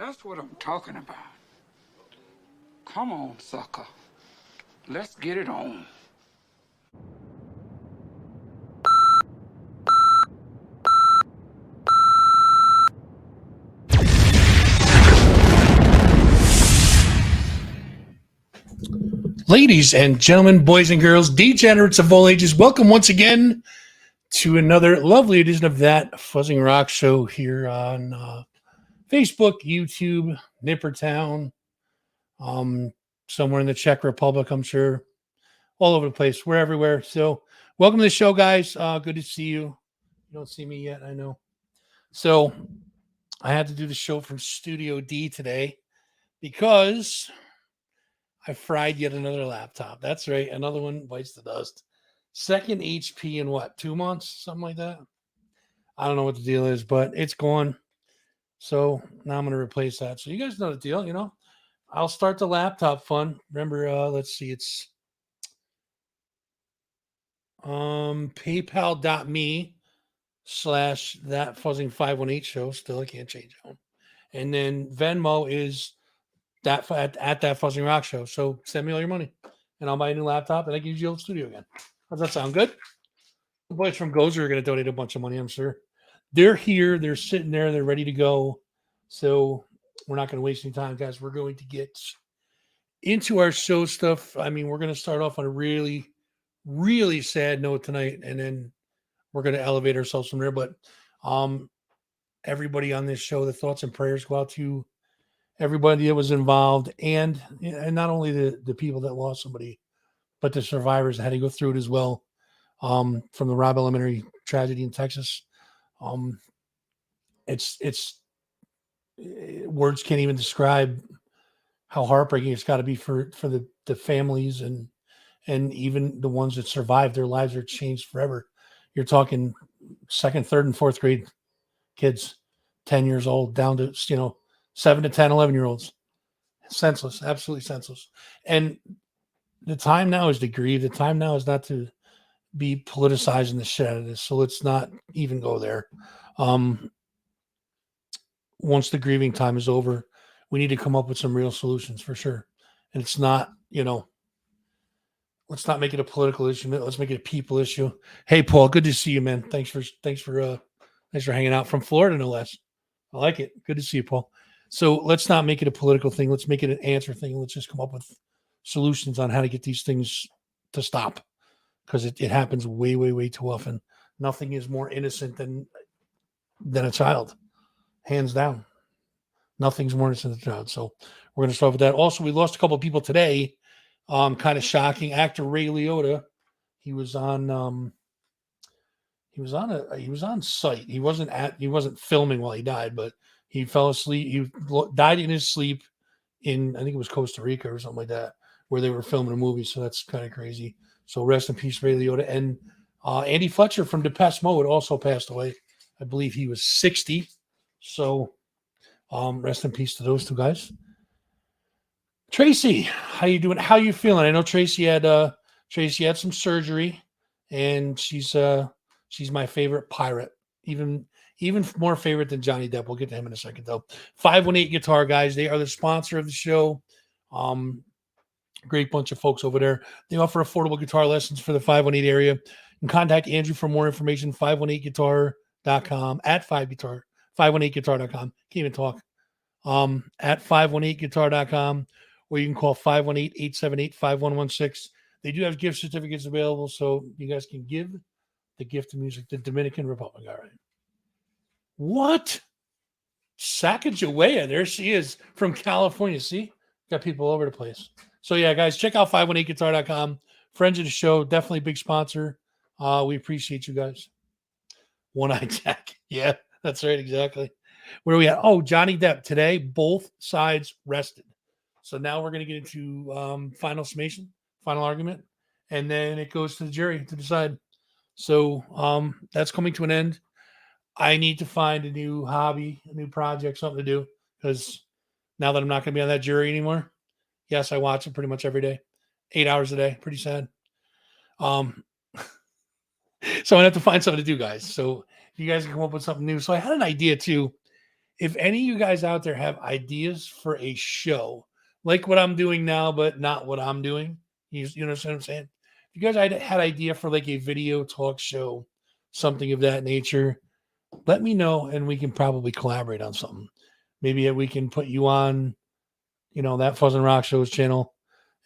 That's what I'm talking about. Come on, sucker. Let's get it on. Ladies and gentlemen, boys and girls, degenerates of all ages, welcome once again to another lovely edition of That Fuzzing Rock Show here on Facebook, YouTube, Nippertown, somewhere in the Czech Republic, I'm sure, all over the place. We're everywhere. So welcome to the show, guys. Good to see you. You don't see me yet, I know. So I had to do the show from Studio D today because I fried yet another laptop. That's right. Another one bites the dust. Second HP in what, 2 months? Something like that. I don't know what the deal is, but it's gone. So now I'm going to replace that. So you guys know the deal, you know. I'll start the laptop fun. Remember, let's see, it's paypal.me/thatfuzzing518 show. Still, I can't change that one. And then Venmo is that at that Fuzzing Rock Show. So send me all your money and I'll buy a new laptop and I can use the old studio again. Does that sound good? The boys from Gozer are going to donate a bunch of money, I'm sure. They're here. They're sitting there. They're ready to go. So we're not going to waste any time, guys. We're going to get into our show stuff. I mean, we're going to start off on a really, really sad note tonight, and then we're going to elevate ourselves from there. But everybody on this show, the thoughts and prayers go out to everybody that was involved, and not only the people that lost somebody, but the survivors that had to go through it as well, from the Robb Elementary tragedy in Texas. It's words can't even describe how heartbreaking it's got to be for the families and even the ones that survived. Their lives are changed forever. You're talking second, third, and fourth grade kids, 10 years old, down to 7 to 10, 11-year-olds. Senseless, absolutely senseless. And the time now is to grieve. The time now is not to be politicizing the shit out of this. So let's not even go there. Once the grieving time is over, we need to come up with some real solutions for sure. And it's not, let's not make it a political issue. Let's make it a people issue. Hey, Paul, good to see you, man. Thanks for hanging out from Florida, no less. I like it. Good to see you, Paul. So let's not make it a political thing. Let's make it an answer thing. Let's just come up with solutions on how to get these things to stop, because it happens way, way, way too often. Nothing is more innocent than a child, hands down. Nothing's more innocent than a child. So we're going to start with that. Also, we lost a couple of people today. Kind of shocking. Actor Ray Liotta, he was on site. He wasn't filming while he died, but he fell asleep. He died in his sleep in, I think it was Costa Rica or something like that, where they were filming a movie. So that's kind of crazy. So rest in peace, Ray Liotta. And Andy Fletcher from Depeche Mode also passed away. I believe he was 60. So rest in peace to those two guys. Tracy, how you doing? How you feeling? I know Tracy had some surgery, and she's my favorite pirate. Even more favorite than Johnny Depp. We'll get to him in a second, though. 518 Guitar, guys. They are the sponsor of the show. Great bunch of folks over there. They offer affordable guitar lessons for the 518 area. You can contact Andrew for more information, 518guitar.com, at 518guitar.com. Can't even talk. At 518guitar.com, or you can call 518-878-5116. They do have gift certificates available, so you guys can give the gift of music to Dominican Republic. All right. What? Sacagawea. There she is from California. See? Got people all over the place. So, yeah, guys, check out 518guitar.com. Friends of the show, definitely a big sponsor. We appreciate you guys. One-Eye Jack. Yeah, that's right, exactly. Where are we at? Oh, Johnny Depp. Today, both sides rested. So now we're going to get into final summation, final argument, and then it goes to the jury to decide. So that's coming to an end. I need to find a new hobby, a new project, something to do, because now that I'm not going to be on that jury anymore, yes, I watch it pretty much every day, 8 hours a day. Pretty sad. So I have to find something to do, guys. So if you guys can come up with something new. So I had an idea too. if any of you guys out there have ideas for a show, like what I'm doing now, but not what I'm doing, you know what I'm saying? If you guys had idea for like a video talk show, something of that nature, let me know and we can probably collaborate on something. Maybe we can put you on, that Fuzz and Rock Show's channel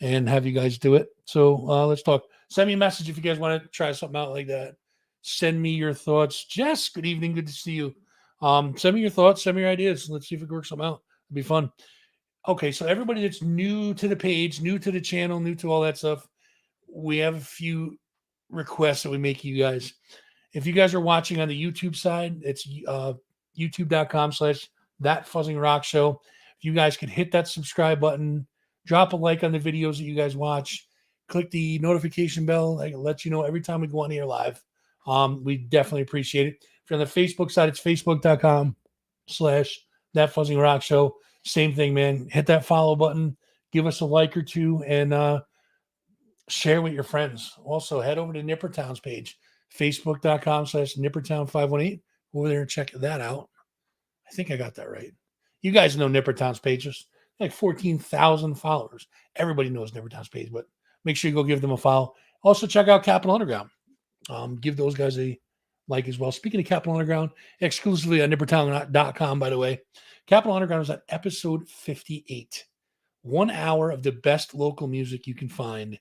and have you guys do it. So let's talk. Send me a message if you guys want to try something out like that. Send me your thoughts. Jess, good evening. Good to see you. Send me your thoughts. Send me your ideas. Let's see if we can work something out. It'll be fun. Okay, so everybody that's new to the page, new to the channel, new to all that stuff, we have a few requests that we make you guys. If you guys are watching on the YouTube side, it's youtube.com/thatfuzzingrockshow. If you guys could hit that subscribe button, drop a like on the videos that you guys watch, click the notification bell. I can let you know every time we go on here live. We definitely appreciate it. If you're on the Facebook side, it's facebook.com/thatfuzzingrockshow. Same thing, man. Hit that follow button, give us a like or two, and share with your friends. Also, head over to Nippertown's page, facebook.com/Nippertown518. Go over there and check that out. I think I got that right. You guys know Nippertown's pages, like 14,000 followers. Everybody knows Nippertown's page, but make sure you go give them a follow. Also, check out Capital Underground. Give those guys a like as well. Speaking of Capital Underground, exclusively on nippertown.com, by the way. Capital Underground is at episode 58. 1 hour of the best local music you can find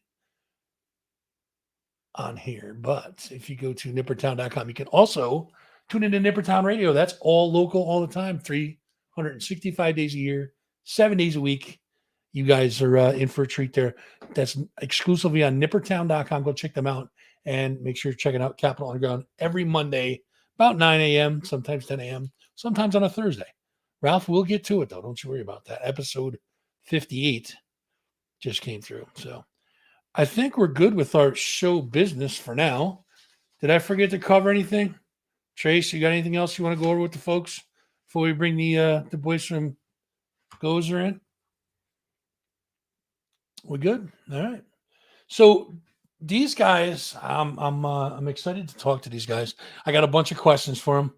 on here. But if you go to nippertown.com, you can also tune into Nippertown Radio. That's all local all the time, 365 days a year, 7 days a week. You guys are in for a treat there. That's exclusively on nippertown.com. Go check them out and make sure you're checking out Capital Underground every Monday, about 9 a.m., sometimes 10 a.m., sometimes on a Thursday. Ralph, we'll get to it, though. Don't you worry about that. Episode 58 just came through. So I think we're good with our show business for now. Did I forget to cover anything? Trace, you got anything else you want to go over with the folks before we bring the boys from Gozer in? We good? All right. So these guys, I'm excited to talk to these guys. I got a bunch of questions for them.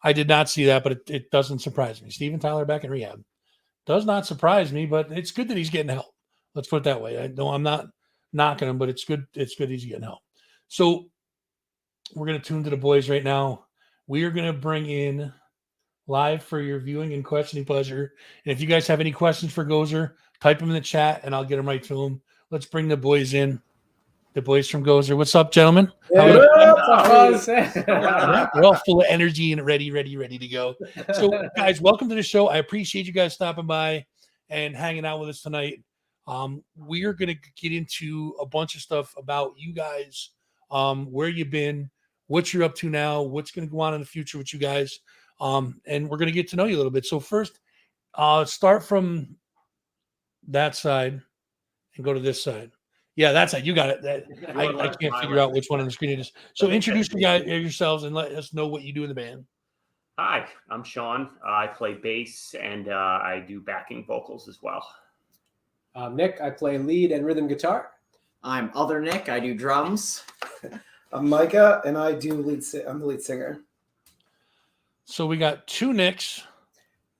I did not see that, but it doesn't surprise me. Steven Tyler back in rehab. Does not surprise me, but it's good that he's getting help. Let's put it that way. I'm not knocking him, but it's good. It's good he's getting help. So we're going to tune to the boys right now. We are going to bring in live for your viewing and questioning pleasure. And if you guys have any questions for Gozer, type them in the chat and I'll get them right to them. Let's bring the boys in. The boys from Gozer. What's up, gentlemen? Yeah, We're all full of energy and ready to go. So, guys, welcome to the show. I appreciate you guys stopping by and hanging out with us tonight. We are going to get into a bunch of stuff about you guys, where you've been, what you're up to now, what's going to go on in the future with you guys, and we're going to get to know you a little bit. So first, start from that side and go to this side. Yeah, that's it. You got it. I can't figure out which one on the screen it is. So introduce you guys yourselves and let us know what you do in the band. Hi, I'm Sean. I play bass and I do backing vocals as well. I'm Nick. I play lead and rhythm guitar. I'm Other Nick. I do drums. I'm Micah, and I do I'm the lead singer. So we got two Nicks.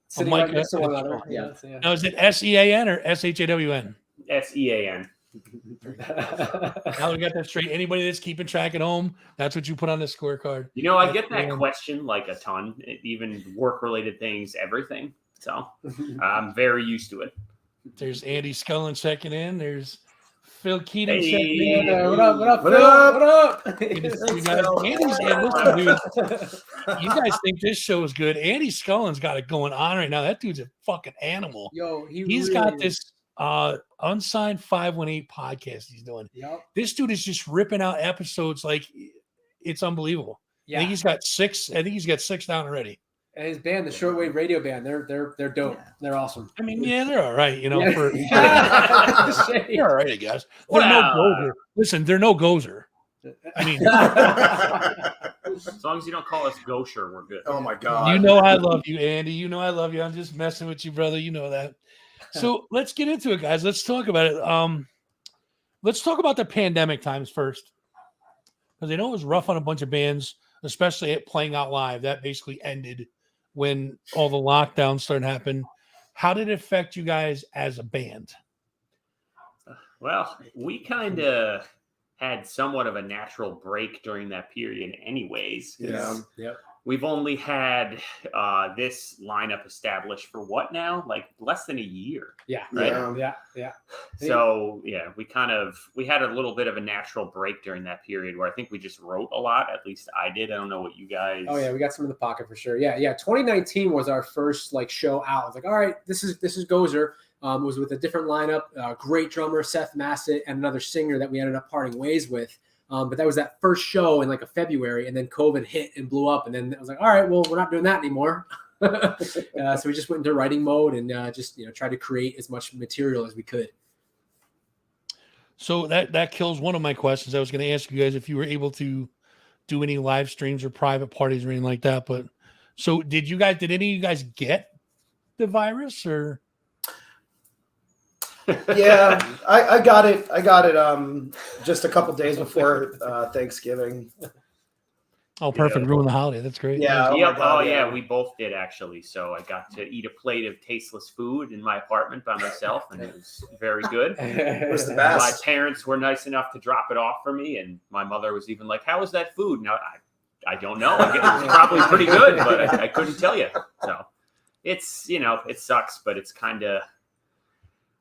Sitting Micah, right next to one another. Yeah. Now, is it SEAN or SHAWN? SEAN. Now we got that straight. Anybody that's keeping track at home, that's what you put on the scorecard. You know, I get that question like a ton, even work-related things, everything. So I'm very used to it. There's Andy Scullin checking in. There's Phil Keating checking in. Yeah, what up, Phil? What up? You guys, Andy's in. Listen, dude, you guys think this show is good? Andy Scullin's got it going on right now. That dude's a fucking animal. Yo, he's really got this unsigned 518 podcast he's doing. Yep. This dude is just ripping out episodes like it's unbelievable. Yeah. I think he's got six down already. And his band, the Shortwave Radio Band, they're dope. Yeah. They're awesome. I mean, yeah, they're all right, you know. Yeah. They're all right, I guess. They're no Gozer. Listen, they're no Gozer. I mean, as long as you don't call us Gosher, we're good. Oh my God! You know I love you, Andy. You know I love you. I'm just messing with you, brother. You know that. So let's get into it, guys. Let's talk about it. Let's talk about the pandemic times first, because I know it was rough on a bunch of bands, especially at playing out live. That basically ended when all the lockdowns started happening. How did it affect you guys as a band? Well, we kind of had somewhat of a natural break during that period anyways. Yeah. Yep. We've only had this lineup established for what now? Like less than a year. Yeah. Right? Yeah. So yeah, we had a little bit of a natural break during that period where I think we just wrote a lot. At least I did. I don't know what you guys. Oh yeah, we got some in the pocket for sure. Yeah. 2019 was our first like show out. I was like, all right, this is Gozer. It was with a different lineup, great drummer Seth Massett and another singer that we ended up parting ways with. But that was that first show in like a February, and then COVID hit and blew up. And then I was like, all right, well, we're not doing that anymore. So we just went into writing mode and just tried to create as much material as we could. So that kills one of my questions. I was going to ask you guys if you were able to do any live streams or private parties or anything like that. But so did any of you guys get the virus or? Yeah, I got it. I got it just a couple days before Thanksgiving. Oh, perfect. Yeah. Ruin the holiday. That's great. Yeah. Yep. my God, Yeah, we both did actually. So I got to eat a plate of tasteless food in my apartment by myself, and it was very good. It was the My best. parents were nice enough to drop it off for me, and my mother was even like, "How was that food?" Now I don't know. It was probably pretty good, but I couldn't tell you. So it's it sucks, but it's kind of.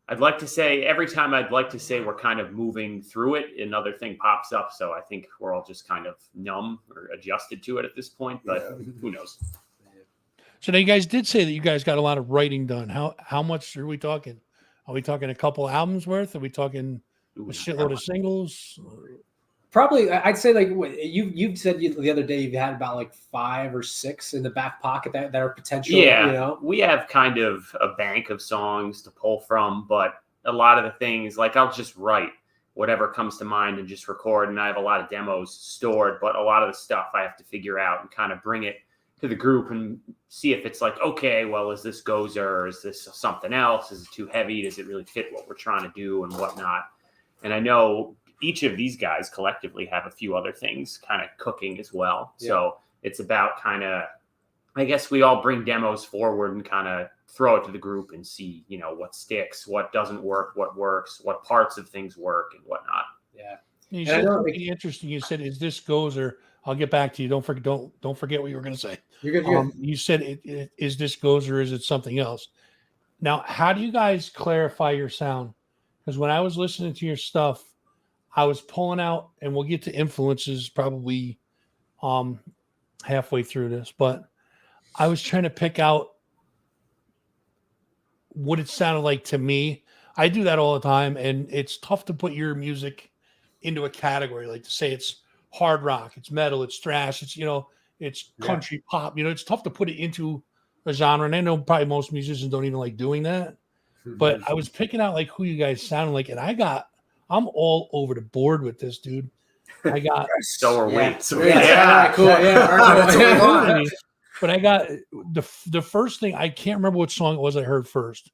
I'd like to say every time we're kind of moving through it, another thing pops up. So I think we're all just kind of numb or adjusted to it at this point, but who knows? So now you guys did say that you guys got a lot of writing done. How much are we talking? Are we talking a couple albums worth? Are we talking a shitload of singles? Probably, I'd say like you've said the other day you've had about like 5 or 6 in the back pocket that are potential. Yeah, we have kind of a bank of songs to pull from, but a lot of the things, like I'll just write whatever comes to mind and just record, and I have a lot of demos stored, but a lot of the stuff I have to figure out and kind of bring it to the group and see if it's like, okay, well, is this Gozer or is this something else? Is it too heavy? Does it really fit what we're trying to do and whatnot? And I know each of these guys collectively have a few other things kind of cooking as well. Yeah. So it's about kind of, I guess we all bring demos forward and kind of throw it to the group and see, what sticks, what doesn't work, what works, what parts of things work and whatnot. Yeah. You said something interesting. You said, is this Gozer? I'll get back to you. Don't forget what you were going to say. You're good. You said, is this Gozer? Is it something else? Now, how do you guys clarify your sound? Because when I was listening to your stuff, I was pulling out, and we'll get to influences probably halfway through this, but I was trying to pick out what it sounded like to me. I do that all the time, and it's tough to put your music into a category, like to say it's hard rock, it's metal, it's thrash, it's it's country pop. It's tough to put it into a genre, and I know probably most musicians don't even like doing that. But I was picking out like who you guys sounded like, and I'm all over the board with this, dude. I got so are we. So cool. Yeah. But I got the first thing, I can't remember what song it was I heard first,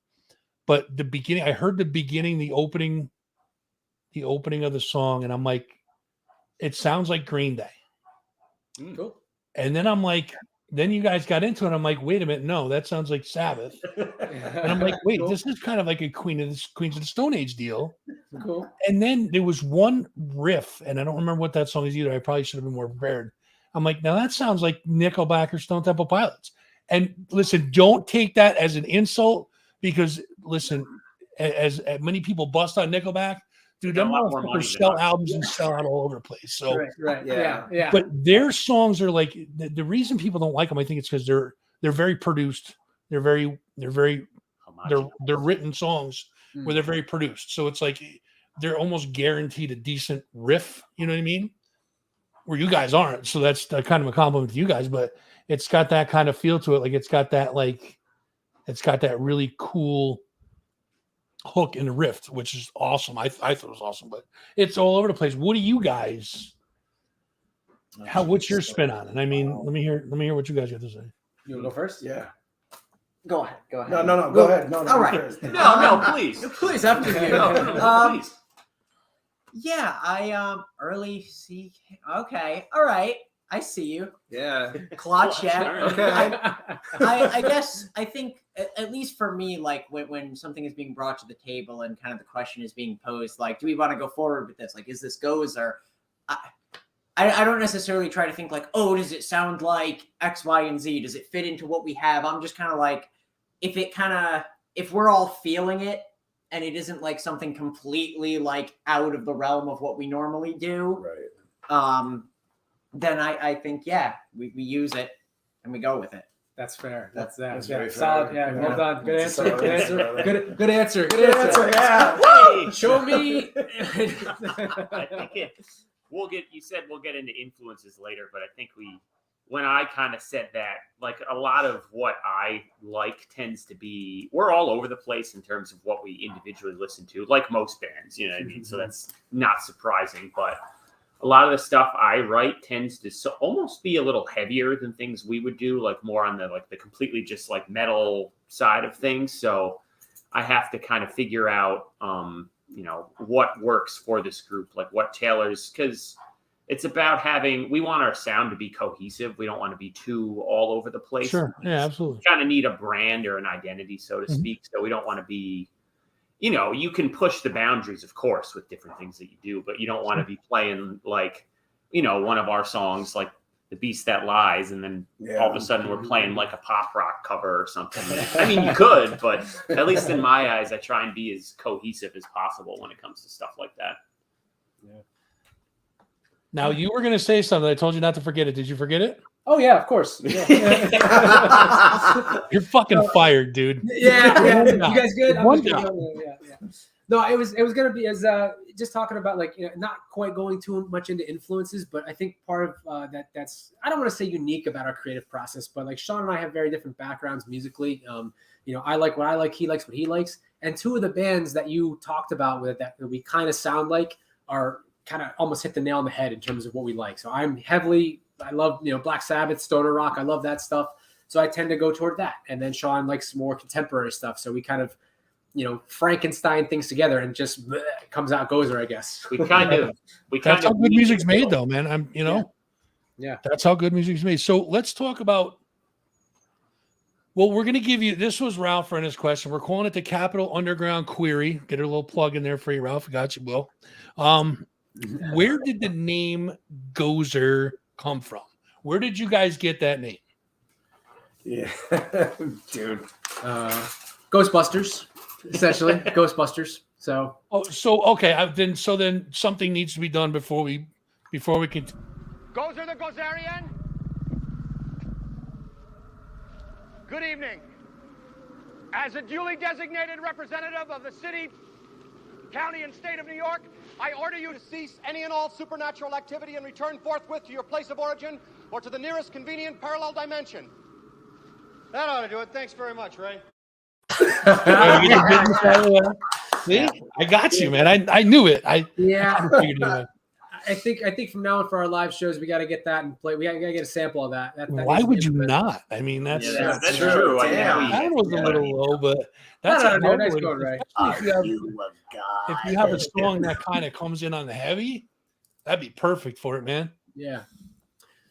but I heard the opening of the song, and I'm like, it sounds like Green Day. Cool. And then I'm like, then you guys got into it. I'm like, wait a minute, no, that sounds like Sabbath. And I'm like, wait, This is kind of like a Queens of the Stone Age deal. Cool. And then there was one riff, and I don't remember what that song is either. I probably should have been more prepared. I'm like, now that sounds like Nickelback or Stone Temple Pilots. And listen, don't take that as an insult, because listen, as many people bust on Nickelback, dude, them motherfuckers sell albums and sell out all over the place. So right. Yeah. But their songs are like the reason people don't like them, I think it's because they're very produced. They're written songs where they're very produced. So it's like they're almost guaranteed a decent riff. You know what I mean? Where you guys aren't. So that's kind of a compliment to you guys, but it's got that kind of feel to it. Like it's got that really cool hook in the riff, which is awesome. I thought it was awesome, but it's all over the place. What do you guys? What's your spin on it? I mean, let me hear what you guys got to say. You want to go first? Yeah. Go ahead. No. Go ahead. No. All right. No, please. Please, after you. Please. Yeah, I early CK. Okay, all right. I see you. Yeah. Clutch, yeah. Okay. I guess I think at least for me, like when something is being brought to the table and kind of the question is being posed, like, do we want to go forward with this? Like, is this Gozer? I don't necessarily try to think like, oh, does it sound like X, Y, and Z? Does it fit into what we have? I'm just kind of like, if we're all feeling it and it isn't like something completely like out of the realm of what we normally do, Right. then I think, yeah, we use it and we go with it. That's fair. That's That's yeah. very Solid. fair. Yeah, well done. Good That's a answer. solid Good answer, answer. brother. Good answer. Good Good answer. answer, yeah. Hey! Show me. I think you said we'll get into influences later, but I think when I kind of said that, like a lot of what I like tends to be, we're all over the place in terms of what we individually listen to, like most bands, you know what I mean? So that's not surprising, but a lot of the stuff I write tends to almost be a little heavier than things we would do, like more on the completely just like metal side of things. So I have to kind of figure out, what works for this group, like what tailors, because it's about we want our sound to be cohesive. We don't want to be too all over the place. Sure. Yeah, absolutely. We kind of need a brand or an identity, so to speak. So we don't want to be, you can push the boundaries, of course, with different things that you do, but you don't want to be playing like, one of our songs, like The Beast That Lies, and then all of a sudden we're playing like a pop rock cover or something. I mean, you could, but at least in my eyes, I try and be as cohesive as possible when it comes to stuff like that. Yeah. Now, you were going to say something. I told you not to forget it. Did you forget it? Oh yeah, of course. Yeah. You're fucking fired, dude. Yeah. You guys good? One good. job. Yeah. No, it was gonna be as just talking about like not quite going too much into influences, but I think part of that's I don't want to say unique about our creative process, but like Sean and I have very different backgrounds musically. I like what I like, he likes what he likes, and two of the bands that you talked about with that we kind of sound like are kind of almost hit the nail on the head in terms of what we like. So I love Black Sabbath, stoner rock, I love that stuff. So I tend to go toward that, and then Sean likes more contemporary stuff. So we kind of Frankenstein things together and just comes out Gozer, I guess. That's how good music's made, though, man. Yeah. That's how good music's made. So let's talk about. Well, we're going to give you. This was Ralph for his question. We're calling it the Capital Underground Query. Get a little plug in there for you, Ralph. Got you, Will. Where did the name Gozer come from? Where did you guys get that name? Yeah, dude. Ghostbusters, essentially. Ghostbusters. So. Okay. Then something needs to be done before we can. Gozer the Gozerian. Good evening. As a duly designated representative of the city, county, and state of New York, I order you to cease any and all supernatural activity and return forthwith to your place of origin or to the nearest convenient parallel dimension. That ought to do it. Thanks very much, Ray. See, I got you, man. I knew it. I figured it out. I think from now on for our live shows, we got to get that and play. We got to get a sample of that. Why would you not? I mean, that's true. That was a little low, but that's nice going, Ray. If you have a song that kind of comes in on the heavy, that'd be perfect for it, man. Yeah.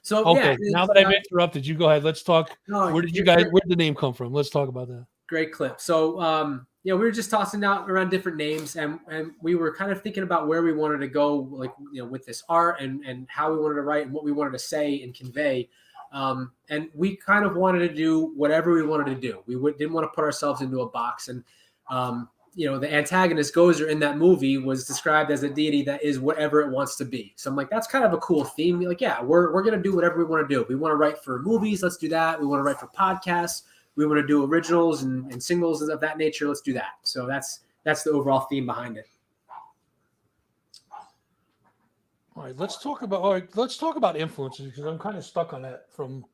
So okay, now that I've interrupted you, go ahead. Let's talk. Where did the name come from? Let's talk about that. Great clip. So we were just tossing out around different names, and we were kind of thinking about where we wanted to go, like with this art and how we wanted to write and what we wanted to say and convey. And we kind of wanted to do whatever we wanted to do. We didn't want to put ourselves into a box. And the antagonist Gozer in that movie was described as a deity that is whatever it wants to be. So I'm like, that's kind of a cool theme. Like, yeah, we're gonna do whatever we want to do. We want to write for movies, let's do that. We want to write for podcasts. We want to do originals and singles of that nature. Let's do that. So that's the overall theme behind it. All right, let's talk about influences because I'm kind of stuck on that from.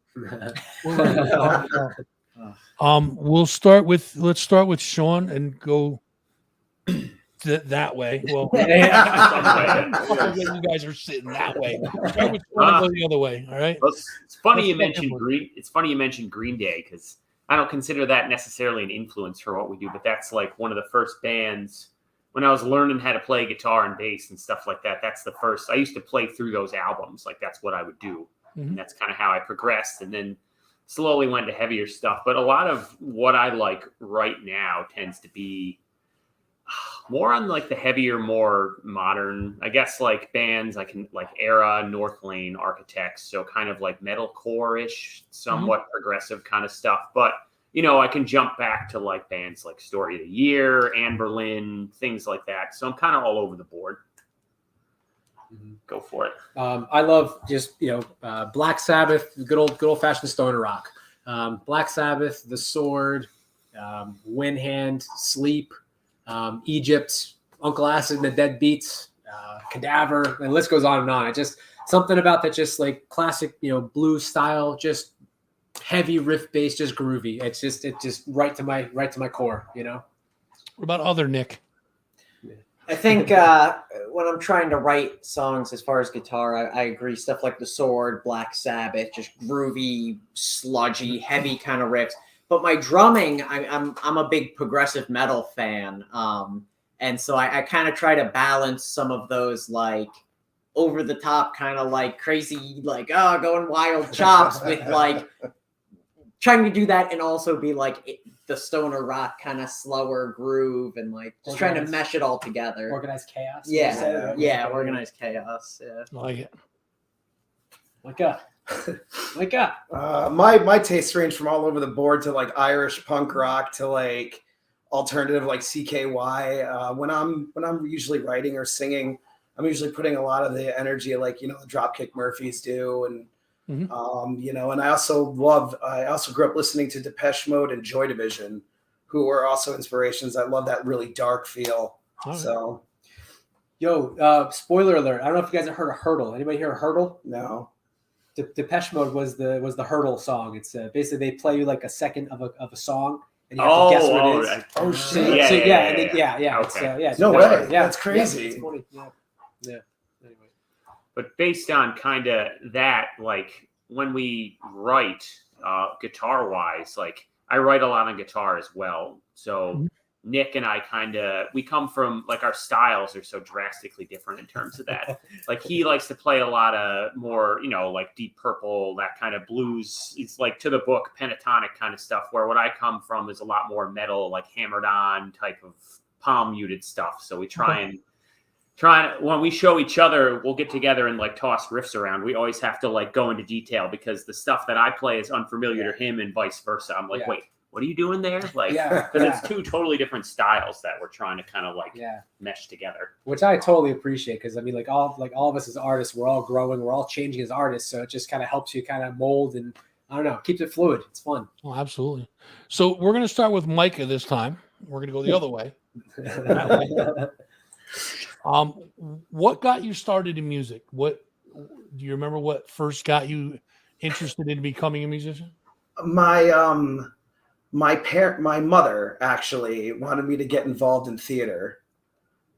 Let's start with Sean and go that way. Well, you guys are sitting that way. Start with Sean and go the other way. All right. It's funny you mentioned Green Day because I don't consider that necessarily an influence for what we do, but that's like one of the first bands when I was learning how to play guitar and bass and stuff like that. That's the first. I used to play through those albums. Like that's what I would do. And that's kind of how I progressed, and then slowly went to heavier stuff. But a lot of what I like right now tends to be more on like the heavier, more modern, I guess, like bands. I can like Era, North Lane, Architects, so kind of like metalcore-ish, somewhat progressive kind of stuff. But you know, I can jump back to like bands like Story of the Year, Anne Berlin, things like that. So I'm kind of all over the board. Go for it. I love just Black Sabbath, good old fashioned stoner rock. Black Sabbath, The Sword, Wind Hand, Sleep, Egypt, Uncle Acid and the Dead Beats, Cadaver, and the list goes on and on. It just something about that, just like classic, blues style, just heavy riff bass, just groovy. It's just right to my core. What about other Nick? I think when I'm trying to write songs as far as guitar, I agree. Stuff like The Sword, Black Sabbath, just groovy, sludgy, heavy kind of riffs. But my drumming, I'm a big progressive metal fan, and so I kind of try to balance some of those like over the top kind of like crazy like going wild chops with like trying to do that and also be like the stoner rock kind of slower groove and like just trying to mesh it all together. Organized chaos. Yeah, organized chaos. Yeah, I like it. Like up. My tastes range from all over the board to like Irish punk rock to like alternative like CKY. When I'm usually writing or singing, I'm usually putting a lot of the energy like the Dropkick Murphys do, and and I also grew up listening to Depeche Mode and Joy Division, who were also inspirations. I love that really dark feel. Right. So, spoiler alert! I don't know if you guys have heard of Hurdle. Anybody hear of Hurdle? No. Depeche Mode was the Hurdle song. It's basically they play you like a second of a song, and you have to guess what it is. Oh shit! Yeah. Okay. No way. Yeah, that's crazy. Yeah, it's funny. Yeah. Anyway. But based on kind of that, like when we write guitar wise, like I write a lot on guitar as well. So Nick and I we come from like our styles are so drastically different in terms of that. Like he likes to play a lot of more, like Deep Purple, that kind of blues. It's like to the book pentatonic kind of stuff, where what I come from is a lot more metal, like hammered on type of palm muted stuff. So we try when we show each other, we'll get together and like toss riffs around. We always have to like go into detail because the stuff that I play is unfamiliar to him and vice versa. I'm like, wait, what are you doing there? Like, because it's two totally different styles that we're trying to kind of like mesh together. Which I totally appreciate, because I mean, like all of us as artists, we're all growing, we're all changing as artists, so it just kind of helps you kind of mold and I don't know, keeps it fluid. It's fun. Oh, absolutely. So we're gonna start with Micah this time. We're gonna go the other way. What got you started in music? What do you remember? What first got you interested in becoming a musician? My mother actually wanted me to get involved in theater.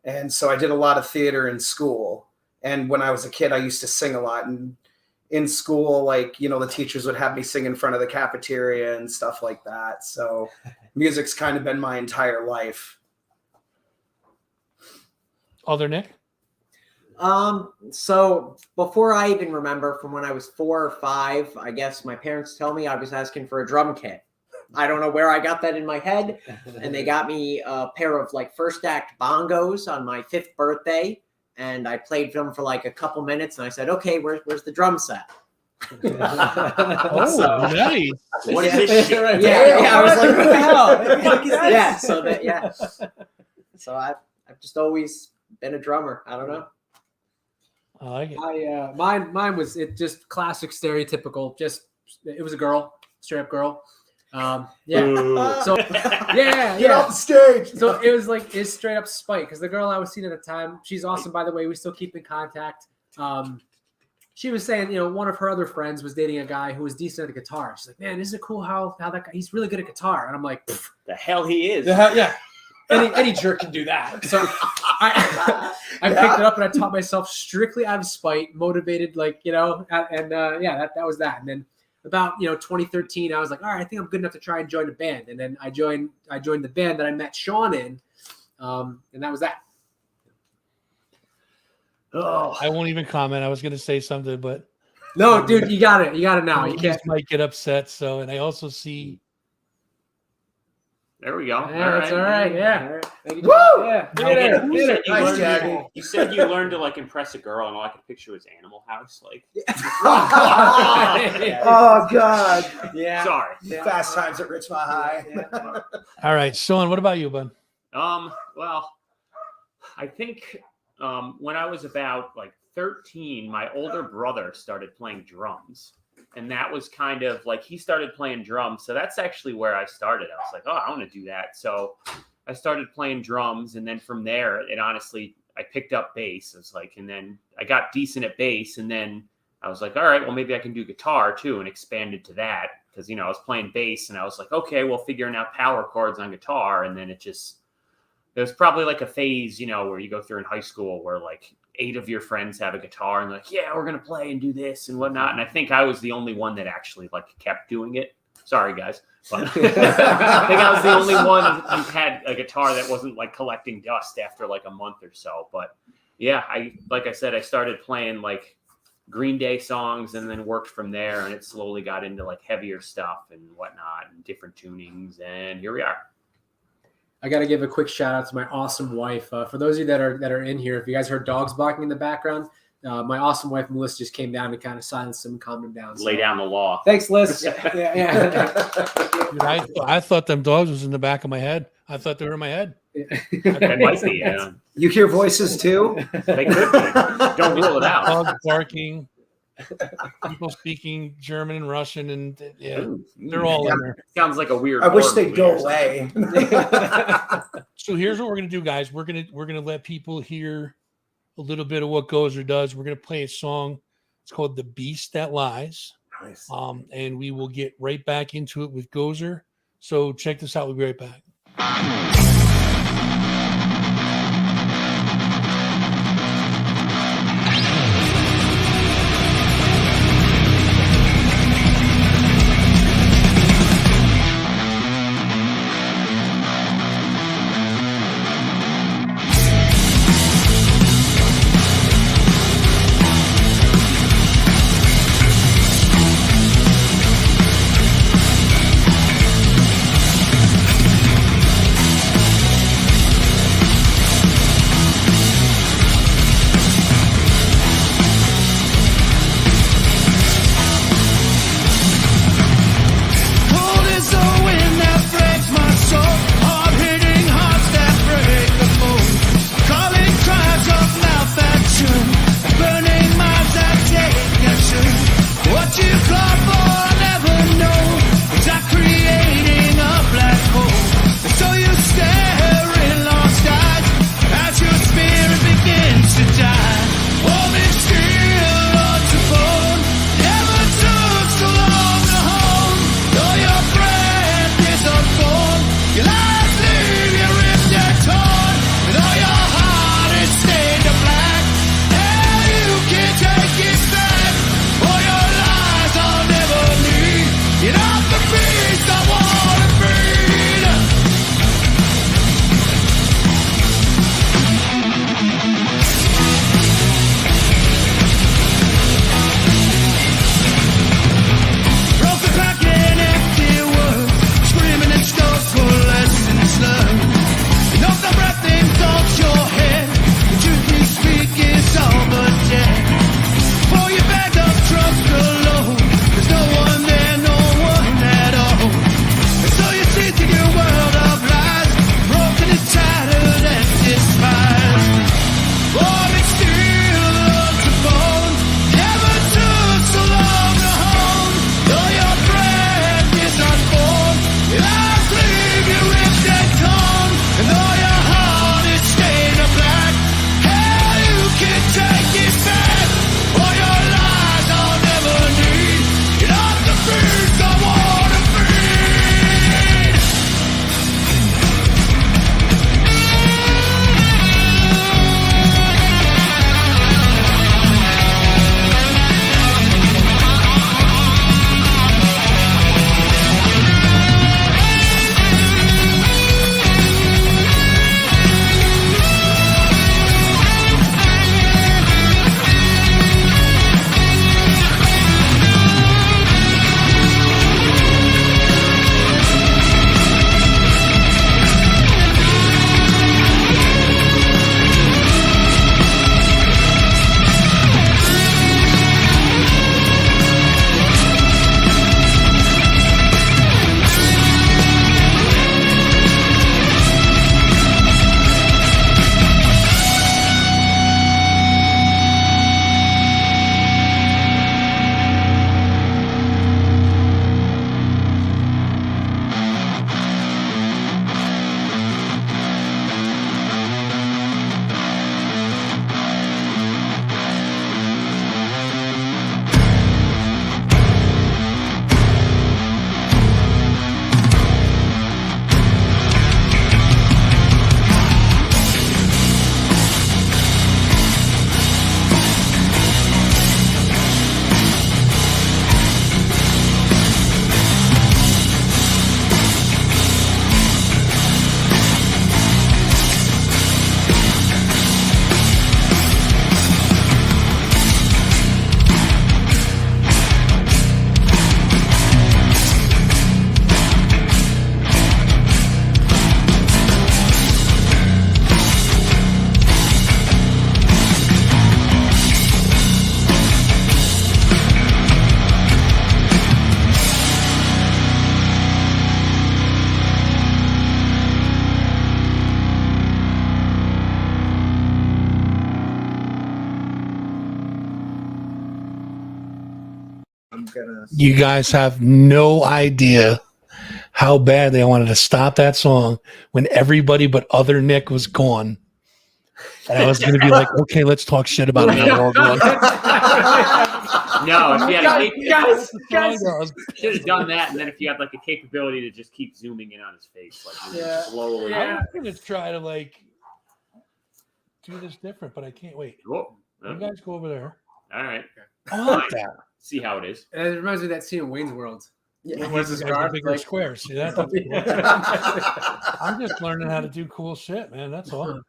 And so I did a lot of theater in school. And when I was a kid, I used to sing a lot. And in school, like, the teachers would have me sing in front of the cafeteria and stuff like that. So music's kind of been my entire life. Other Nick? So before I even remember, from when I was 4 or 5, I guess my parents tell me I was asking for a drum kit. I don't know where I got that in my head. And they got me a pair of like first act bongos on my 5th birthday. And I played them for like a couple minutes. And I said, okay, where's the drum set? Nice. What is this shit? Yeah. I was like, what the hell? So I've just always been a drummer. I don't know. I like it. Mine was just classic stereotypical. It was a girl, straight up girl. So Get off the stage. So it was like it's straight up spite, because the girl I was seeing at the time, she's awesome, by the way. We still keep in contact. She was saying, one of her other friends was dating a guy who was decent at the guitar. She's like, man, isn't it cool how that guy, he's really good at guitar? And I'm like, the hell he is. Yeah. Any jerk can do that. So I picked it up and I taught myself strictly out of spite, motivated, that was that. And then about 2013, I was like, all right, I think I'm good enough to try and join a band. And then I joined the band that I met Sean in, and that was that. Oh, I won't even comment. I was going to say something, but No, dude, you got it. You got it now. You He can't. might get upset. So, and I also see. There we go. Yeah, that's all right. Yeah. Thank you. Woo! Yeah. You said you Nice, learned- Jackie. You said you learned to like impress a girl, and all I could picture was Animal House. Like, Oh God! Yeah. sorry. Fast Times at Richmond High. All right, Sean, what about you, bud? Well, I think when I was about like 13, my older brother started playing drums. And that was kind of like he started playing drums. So that's actually where I started. I was like, oh, I want to do that. So I started playing drums. And then from there, it honestly, I picked up bass. It's like, and then I got decent at bass. And then I was like, all right, well, maybe I can do guitar too, and expanded to that. Because, I was playing bass and I was like, okay, well, figuring out power chords on guitar. And then there's probably like a phase, where you go through in high school where like 8 of your friends have a guitar and like, yeah, we're going to play and do this and whatnot. And I think I was the only one that actually like kept doing it. Sorry, guys. But I think I was the only one who had a guitar that wasn't like collecting dust after like a month or so. But yeah, like I said, I started playing like Green Day songs and then worked from there. And it slowly got into like heavier stuff and whatnot and different tunings. And here we are. I got to give a quick shout out to my awesome wife. For those of you that are in here, if you guys heard dogs barking in the background, my awesome wife Melissa just came down to kind of silence them and calm them down. So, Lay down the law. thanks, Liz. Yeah. Dude, I thought them dogs was in the back of my head. I thought they were in my head. It might be. Yeah. You hear voices too? They could be. Don't rule it out. Dogs barking, people speaking German and Russian, and yeah, they're all in there. Sounds like a weird. I wish horror they'd movie go or something. away. So here's what we're gonna do, guys. We're gonna let people hear a little bit of what Gozer does. We're gonna play a song. It's called "The Beast That Lies." Nice. And we will get right back into it with Gozer. So check this out. We'll be right back. goodness. You guys have no idea how badly I wanted to stop that song when everybody but other Nick was gone. And I was going to be like, okay, let's talk shit about another old one. No, if you had a guys, should have done that, and then if you had like a capability to just keep zooming in on his face, like slowly. I was going to try to like do this different, but I can't wait. Whoa. You guys go over there. All right. I like that. See how it is. It reminds me of that scene in Wayne's World. Yeah. Where's his You guys are guard? bigger Like, squares. See that? I'm just learning how to do cool shit, man. That's all.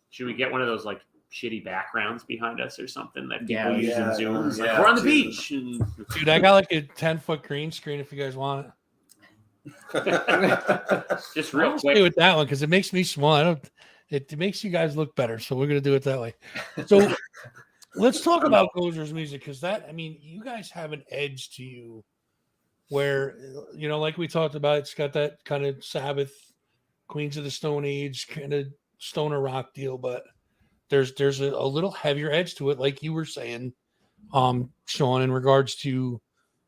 Should we get one of those like shitty backgrounds behind us or something that people Yeah, use in yeah, Zoom? It's like, yeah, we're on the dude. beach. And... Dude, I got like a 10-foot green screen if you guys want it. Just I'm real okay quick. with that one because it makes me small. I don't. It makes you guys look better, so we're gonna do it that way. So let's talk about Gozer's music because that. I mean, you guys have an edge to you, where like we talked about, it's got that kind of Sabbath, Queens of the Stone Age kind of stoner rock deal, but there's a little heavier edge to it, like you were saying, Sean, in regards to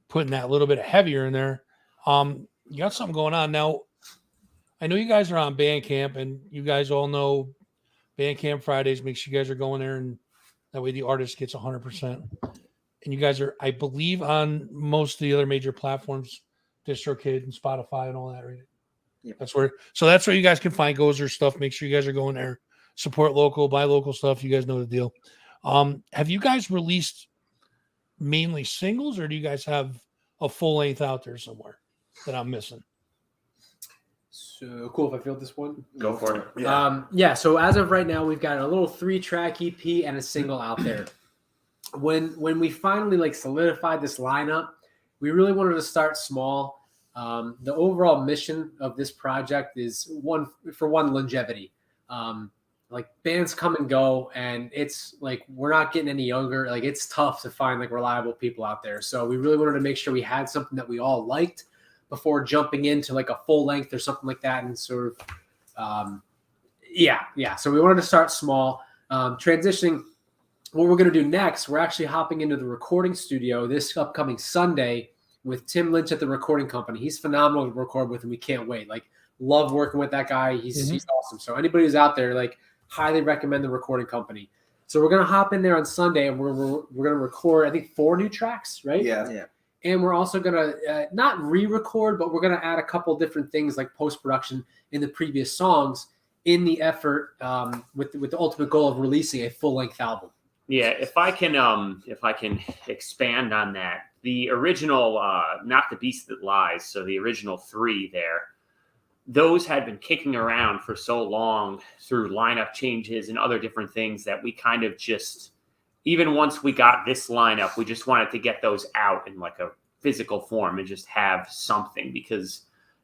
putting that little bit heavier in there. You got something going on now. I know you guys are on Bandcamp, and you guys all know Bandcamp Fridays. Make sure you guys are going there, and that way the artist gets 100%. And you guys are, I believe, on most of the other major platforms, DistroKid and Spotify and all that, right? Yep. That's where you guys can find Gozer stuff. Make sure you guys are going there. Support local, buy local stuff. You guys know the deal. Have you guys released mainly singles, or do you guys have a full length out there somewhere that I'm missing? So cool if I filled this one. Go for it. Yeah. So as of right now, we've got a little 3-track EP and a single out there. When we finally like solidified this lineup, we really wanted to start small. The overall mission of this project is one longevity. Like bands come and go, and it's like we're not getting any younger. Like it's tough to find like reliable people out there. So we really wanted to make sure we had something that we all liked before jumping into like a full length or something like that. And sort of, yeah. So we wanted to start small. Transitioning. What we're going to do next, we're actually hopping into the recording studio this upcoming Sunday with Tim Lynch at the recording company. He's phenomenal to record with, and we can't wait. Like, love working with that guy. He's awesome. So anybody who's out there, like, highly recommend the recording company. So we're going to hop in there on Sunday, and we're going to record, I think, 4 new tracks, right? Yeah. And we're also going to not re-record, but we're going to add a couple different things like post-production in the previous songs in the effort with the ultimate goal of releasing a full-length album. Yeah, if I can expand on that, the original, Not the Beast That Lies, so the original 3 there, those had been kicking around for so long through lineup changes and other different things that we kind of just, even once we got this lineup, we just wanted to get those out in like a physical form and just have something, because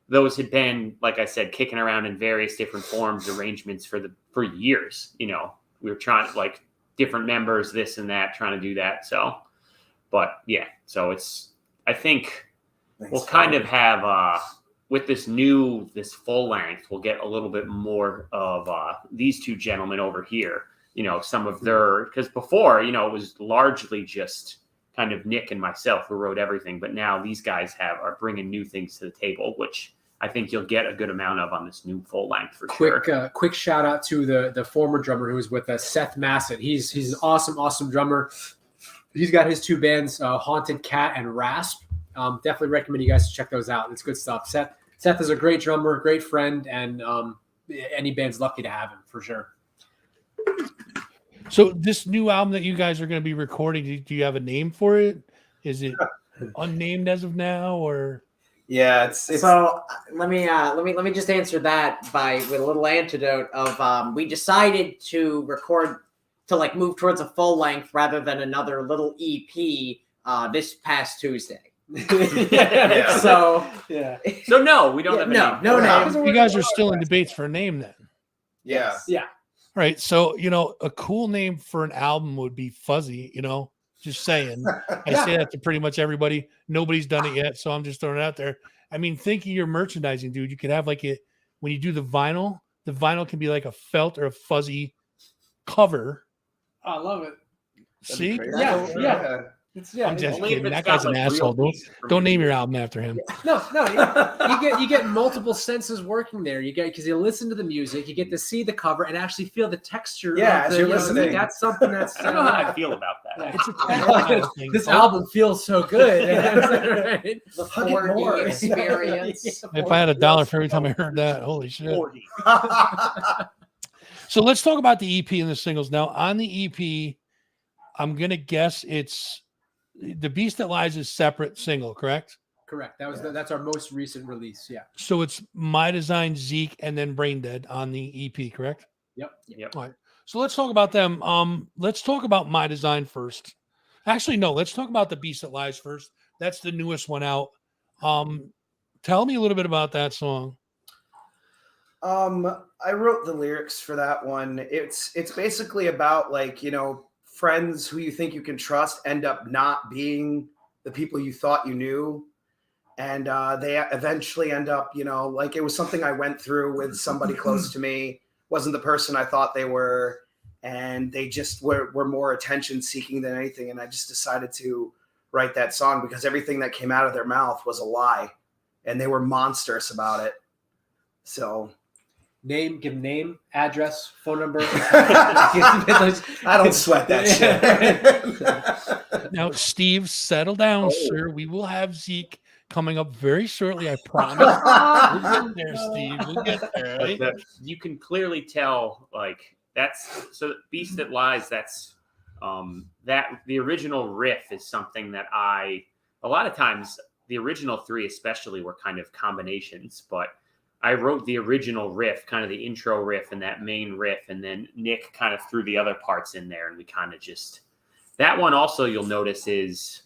those had been, like I said, kicking around in various different forms, arrangements for years. We were trying like different members, this and that, trying to do that. So, but yeah, so I think we'll kind of have, with this full length, we'll get a little bit more of these two gentlemen over here, some of their, because before, it was largely just kind of Nick and myself who wrote everything. But now these guys are bringing new things to the table, which I think you'll get a good amount of on this new full length for sure. Quick shout out to the former drummer who was with us, Seth Massett. He's an awesome drummer. He's got his 2 bands, Haunted Cat and Rasp. Definitely recommend you guys check those out. It's good stuff. Seth is a great drummer, great friend, and any band's lucky to have him for sure. So this new album that you guys are going to be recording, do you have a name for it? Is it unnamed as of now, or? Yeah, it's So let me just answer that with a little antidote of we decided to record to like move towards a full length rather than another little EP this past Tuesday. Yeah. So no, we don't have a name. no name. You guys are still in debates for a name then. yeah. All right. So, a cool name for an album would be Fuzzy, just saying. I say that to pretty much everybody. Nobody's done it yet, so I'm just throwing it out there. I mean, think of your merchandising, dude. You could have like when you do the vinyl can be like a felt or a fuzzy cover. I love it. See? Crazy. Yeah. I'm just Only if kidding. it's That got, guy's an like, real asshole. pieces from Don't the name your music. album after him. No, you get multiple senses working there. You get because you listen to the music, you get to see the cover and actually feel the texture. Yeah, of as the, you're you know, it's like, listening. that's something that's. I don't know how I feel about that. It's a tactile thing. This folks. album feels so good. Right? The Hug it 4D more. experience. If I had $1 for every time I heard that, holy shit. 40. So let's talk about the EP and the singles. Now, on the EP, I'm going to guess it's The Beast That Lies is separate single, correct? Correct. That's our most recent release. Yeah. So it's My Design, Zeke, and then Brain Dead on the EP, correct? Yep. All right. So let's talk about them. Let's talk about My Design first. Actually, no, let's talk about The Beast That Lies first. That's the newest one out. Tell me a little bit about that song. I wrote the lyrics for that one. It's basically about, like, you know, friends who you think you can trust end up not being the people you thought you knew. And they eventually end up, you know, like, it was something I went through with somebody close to me, wasn't the person I thought they were. And they just were more attention seeking than anything. And I just decided to write that song because everything that came out of their mouth was a lie. And they were monstrous about it. So Give name, address, phone number. I don't sweat that shit. Now, Steve, settle down, Oh. sir. We will have Zeke coming up very shortly. I promise. We'll get there, Steve. We'll get there. But Right? you can clearly tell, like, that's so Beast That Lies. That's that the original riff is something that a lot of times the original three especially were kind of combinations, but I wrote the original riff, kind of the intro riff and that main riff, and then Nick kind of threw the other parts in there, and we kind of just that one also you'll notice is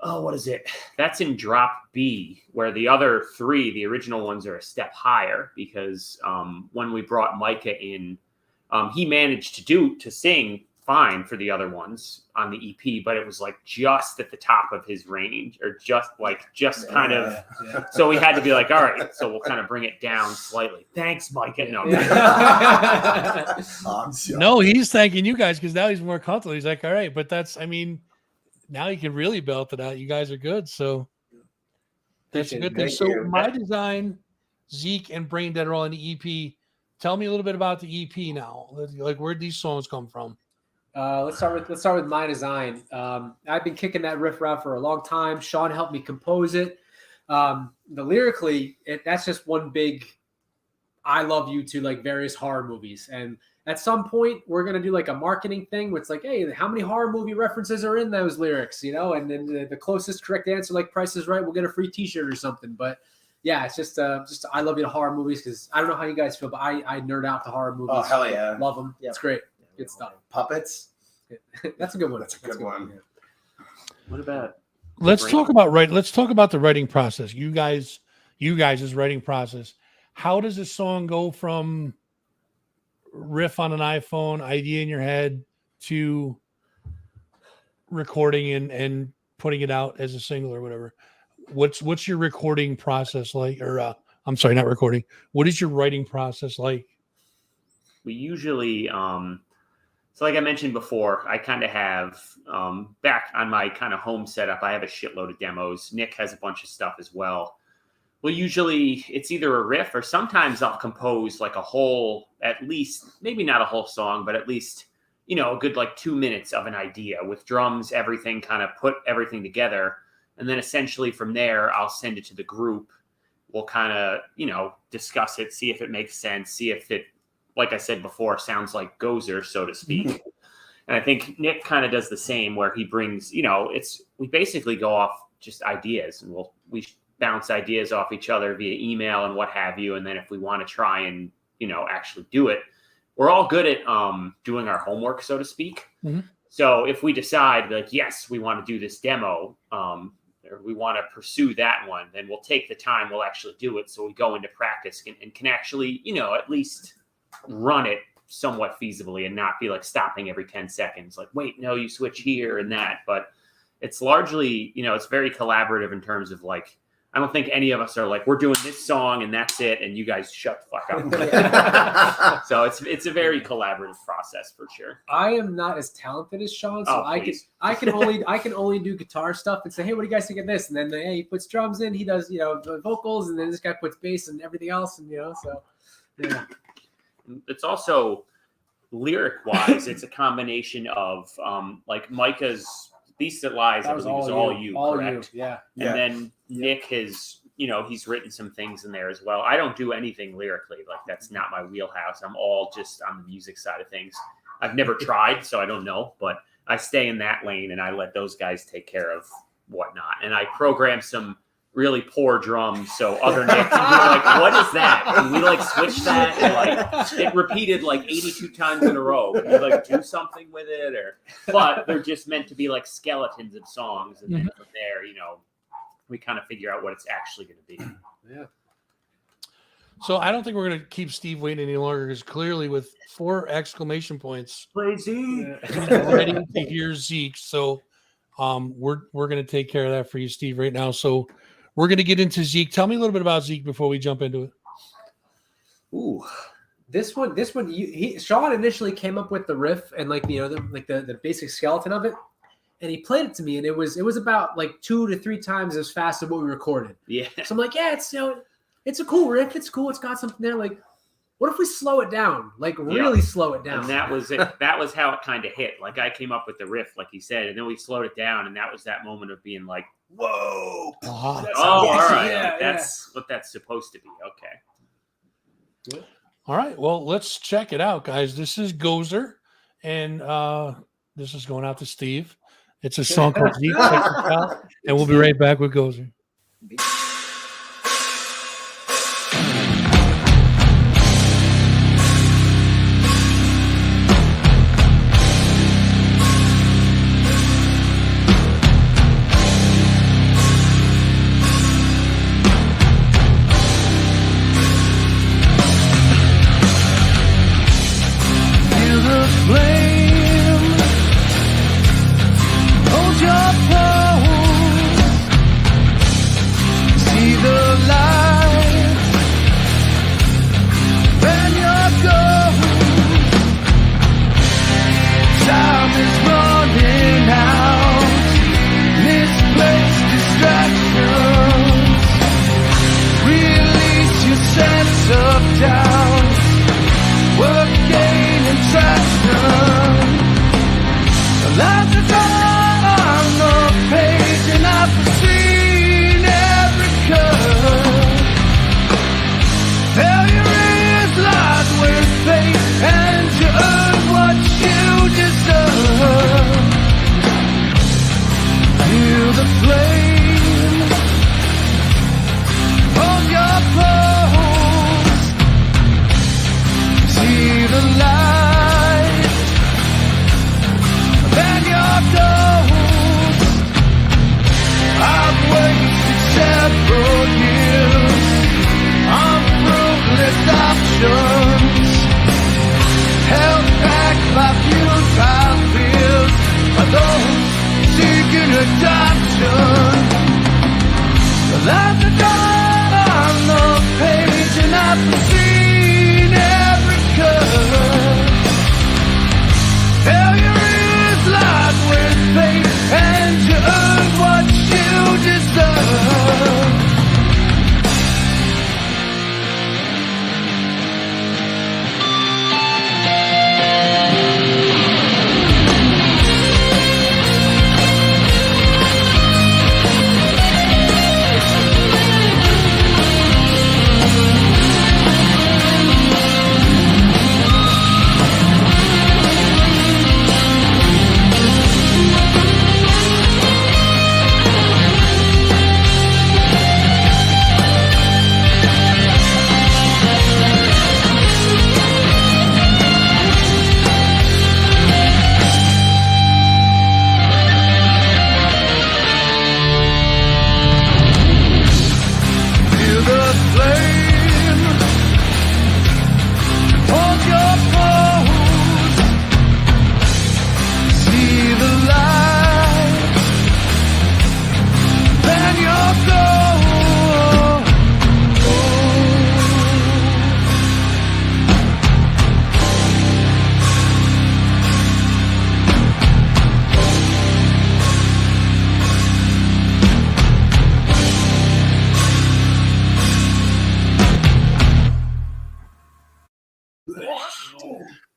what is it? That's in drop B, where the other three, the original ones, are a step higher because when we brought Micah in, he managed to sing fine for the other ones on the EP, but it was like just at the top of his range, or just kind of. Yeah. So we had to be like, all right, so we'll kind of bring it down slightly. Thanks, Micah. No, No, he's thanking you guys because now he's more comfortable. He's like, all right, but now you can really belt it out. You guys are good. So that's a good thing. Thank So you. My Design, Zeke, and Brain Dead are all in the EP. Tell me a little bit about the EP now. Like, where'd these songs come from? Let's start with My Design. I've been kicking that riff around for a long time. Sean helped me compose it. The lyrically, that's just one big I love you to like various horror movies. And at some point, we're gonna do like a marketing thing where it's like, hey, how many horror movie references are in those lyrics? You know, and then the closest correct answer, like Price is Right, we'll get a free T-shirt or something. But yeah, it's just I love you to horror movies because I don't know how you guys feel, but I nerd out to horror movies. Oh, hell yeah. Love them. Yeah. It's great. Good stuff. Puppets. That's a good one. That's a good one. Yeah. what about? Let's talk about the writing process. You guys' writing process. How does a song go from riff on an iPhone, idea in your head, to recording and putting it out as a single or whatever? What's your recording process like? Or I'm sorry, not recording. What is your writing process like? We usually so like I mentioned before, I kind of have back on my kind of home setup, I have a shitload of demos. Nick has a bunch of stuff as well. Well, usually it's either a riff or sometimes I'll compose like a whole, at least, maybe not a whole song, but at least, you know, a good like 2 minutes of an idea with drums, everything, kind of put everything together. And then essentially from there, I'll send it to the group. We'll kind of, you know, discuss it, see if it makes sense, see if it, like I said before, sounds like Gozer, so to speak. And I think Nick kind of does the same where he brings, you know, we basically go off just ideas, and we bounce ideas off each other via email and what have you. And then if we want to try and, you know, actually do it, we're all good at doing our homework, so to speak. Mm-hmm. So if we decide like, yes, we want to do this demo, or we want to pursue that one, then we'll take the time, we'll actually do it. So we go into practice and can actually, you know, at least run it somewhat feasibly and not be like stopping every 10 seconds. Like, wait, no, you switch here and that. But it's largely, you know, it's very collaborative in terms of like, I don't think any of us are like, we're doing this song and that's it, and you guys shut the fuck up. So it's a very collaborative process for sure. I am not as talented as Sean, so I can only do guitar stuff and say, hey, what do you guys think of this? And then he puts drums in, he does the vocals, and then this guy puts bass and everything else, and so yeah. It's also lyric wise, it's a combination of like Micah's Beast That Lies, I believe, was all you, correct? Yeah. And then Nick has, he's written some things in there as well. I don't do anything lyrically. Like, that's not my wheelhouse. I'm all just on the music side of things. I've never tried, so I don't know. But I stay in that lane, and I let those guys take care of whatnot. And I program some really poor drums, so other Nick can be like, what is that? Can we, like, switch that? And, like, it repeated, like, 82 times in a row. Can you, like, do something with it? But they're just meant to be, like, skeletons of songs. And then from there, we kind of figure out what it's actually going to be. Yeah. So I don't think we're going to keep Steve waiting any longer, because clearly with 4 exclamation points, Play Zeke. he's ready to hear Zeke. So we're going to take care of that for you, Steve, right now. So we're going to get into Zeke. Tell me a little bit about Zeke before we jump into it. Ooh, this one, Sean initially came up with the riff and the basic skeleton of it, and he played it to me, and it was about like 2 to 3 times as fast as what we recorded. Yeah. So I'm like, yeah, it's a cool riff. It's cool. It's got something there. Like, what if we slow it down? Like, really slow it down. And that was it. That was how it kind of hit. Like, I came up with the riff, like he said, and then we slowed it down, and that was that moment of being like, whoa. All right. That's what that's supposed to be. Okay. All right. Well, let's check it out, guys. This is Gozer, and this is going out to Steve. It's a song called Zeke. Check it out, and we'll be right back with Gozer.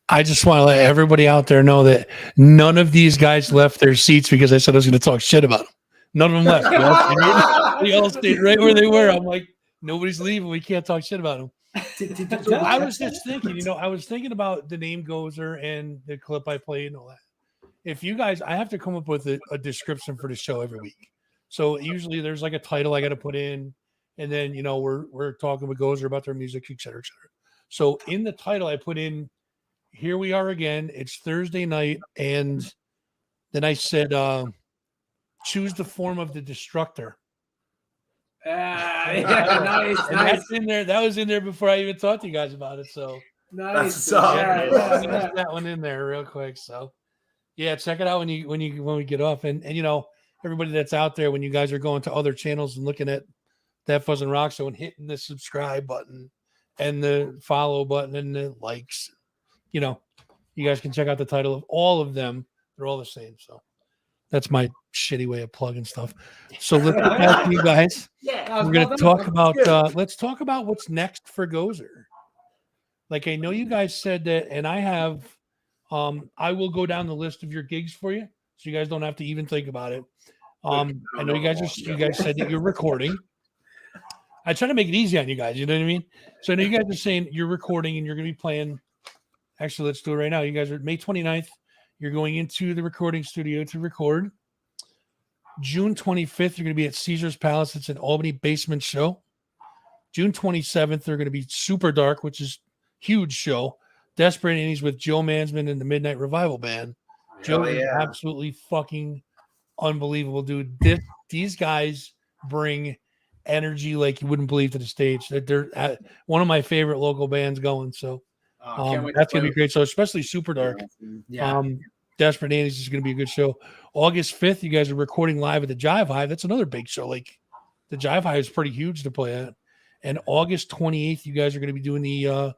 I just want to let everybody out there know that none of these guys left their seats because I said I was going to talk shit about them. None of them left. They all stayed right where they were. I'm like, nobody's leaving. We can't talk shit about them. So I was just thinking, I was thinking about the name Gozer and the clip I played and all that. If you guys, I have to come up with a description for the show every week. So usually there's like a title I got to put in, and then we're talking with Gozer about their music, et cetera, et cetera. So in the title I put in, here we are again. It's Thursday night, and then I said, choose the form of the Destructor. Nice. That's in there. That was in there before I even talked to you guys about it. So Nice. that one in there real quick. So yeah, check it out when we get off. And everybody that's out there, when you guys are going to other channels and looking at That Fuzz and Rock Show and hitting the subscribe button and the follow button and the likes, you guys can check out the title of all of them. They're all the same. So that's my shitty way of plugging stuff. So let's get back to you guys. Yeah, we're going to talk about let's talk about what's next for Gozer. Like, I know you guys said that, and I have I will go down the list of your gigs for you, so you guys don't have to even think about it. I know you guys said that you're recording. I try to make it easy on you guys, you know what I mean? So I know you guys are saying you're recording and you're going to be playing. Actually, let's do it right now. You guys are May 29th. You're going into the recording studio to record. June 25th, you're going to be at Caesar's Palace. It's an Albany basement show. June 27th, they're going to be Super Dark, which is huge show. Desperate Annie's with Joe Mansman and the Midnight Revival Band. Joe is absolutely fucking unbelievable, dude. These guys bring energy like you wouldn't believe to the stage. They're one of my favorite local bands going. So that's going to be great. So especially Super Dark. Yeah. Desperate Annie's is going to be a good show. August 5th, you guys are recording live at the Jive Hive. That's another big show. Like, the Jive Hive is pretty huge to play at. And August 28th, you guys are going to be doing the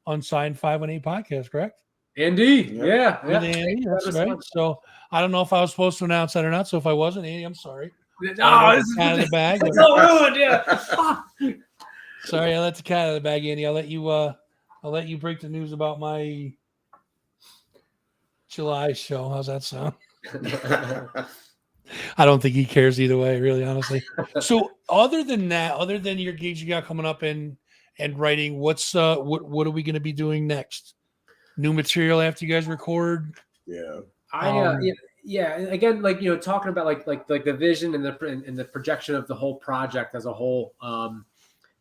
Unsigned 518 podcast, correct? Andy. Yeah. Andy, that's right. So I don't know if I was supposed to announce that or not. So if I wasn't, Andy, I'm sorry. No, this is out of the bag. It's so ruined, yeah. Sorry, I let the cat out of the bag, Andy. I'll let you break the news about my July show. How's that sound? I don't think he cares either way, really, honestly. So other than that, other than your gigs you got coming up and writing, what are we going to be doing next? New material after you guys record? Yeah. Yeah. Again, like, talking about like the vision and the projection of the whole project as a whole.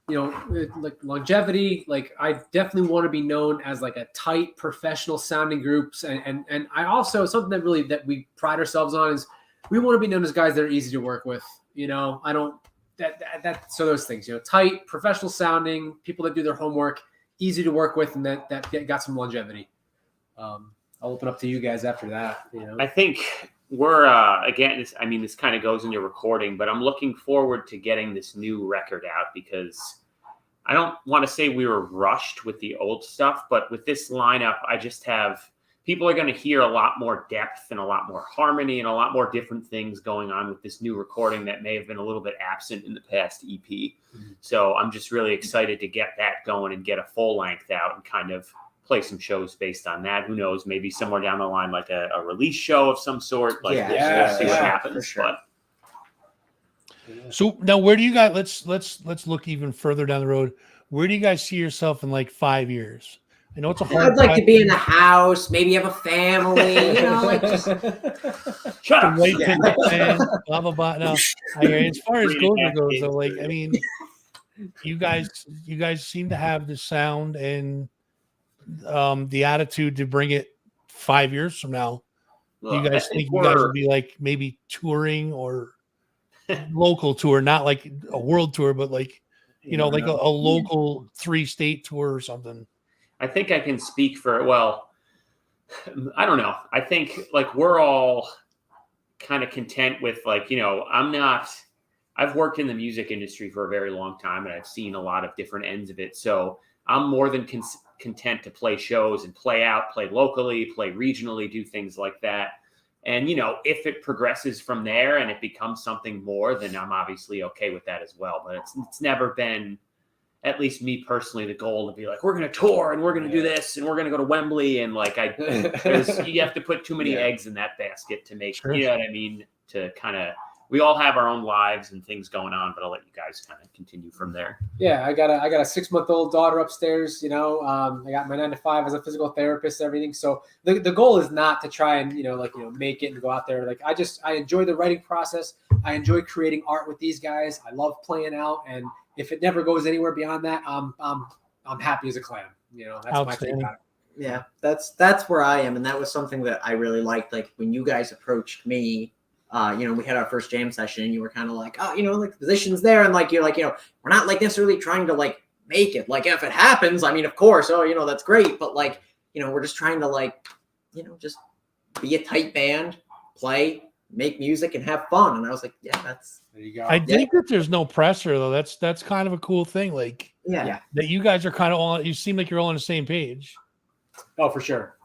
Like longevity, like I definitely want to be known as like a tight professional sounding groups. And I also, something that we pride ourselves on is we want to be known as guys that are easy to work with. So those things, tight, professional sounding, people that do their homework, easy to work with, and that got some longevity. I'll open up to you guys after that. I think we're again, this kind of goes into recording, but I'm looking forward to getting this new record out because I don't want to say we were rushed with the old stuff, but with this lineup, I just have people are going to hear a lot more depth and a lot more harmony and a lot more different things going on with this new recording that may have been a little bit absent in the past EP. Mm-hmm. So I'm just really excited to get that going and get a full length out and kind of play some shows based on that. Who knows? Maybe somewhere down the line, like a release show of some sort. Like we'll see what happens. Sure. But so now, where do you guys? Let's look even further down the road. Where do you guys see yourself in like 5 years? I know it's a hard. I'd like to be in a house, maybe have a family. Just shut up. Blah blah blah. Now, as far as Gozer goes, though, like you guys seem to have the sound and the attitude to bring it 5 years from now. You guys think you guys would be like maybe touring or local tour, not like a world tour, but like like a local 3-state tour or something? I think I can speak for, I don't know. I think like we're all kind of content with I've worked in the music industry for a very long time and I've seen a lot of different ends of it. So I'm more than content to play shows and play locally, play regionally, do things like that. And, if it progresses from there and it becomes something more, then I'm obviously okay with that as well. But it's never been at least me personally, the goal to be like, we're going to tour and we're going to do this and we're going to go to Wembley. And like, you have to put too many eggs in that basket to make, you know what I mean? To kind of, we all have our own lives and things going on, but I'll let you guys kind of continue from there. Yeah, I got a 6-month-old daughter upstairs. You know, I got my 9 to 5 as a physical therapist, and everything. So the goal is not to try and make it and go out there. Like I enjoy the writing process. I enjoy creating art with these guys. I love playing out, and if it never goes anywhere beyond that, I'm happy as a clam. You know, that's my thing about it. Yeah, that's where I am, and that was something that I really liked. Like when you guys approached me. We had our first jam session and you were kind of like, oh, like the position's there. And like, you're like, we're not like necessarily trying to like make it. Like if it happens, I mean, of course, that's great. But like, we're just trying to like, just be a tight band, play, make music and have fun. And I was like, yeah, there you go. I think that there's no pressure though. That's kind of a cool thing. Like that you guys are kind of all, you seem like you're all on the same page. Oh, for sure.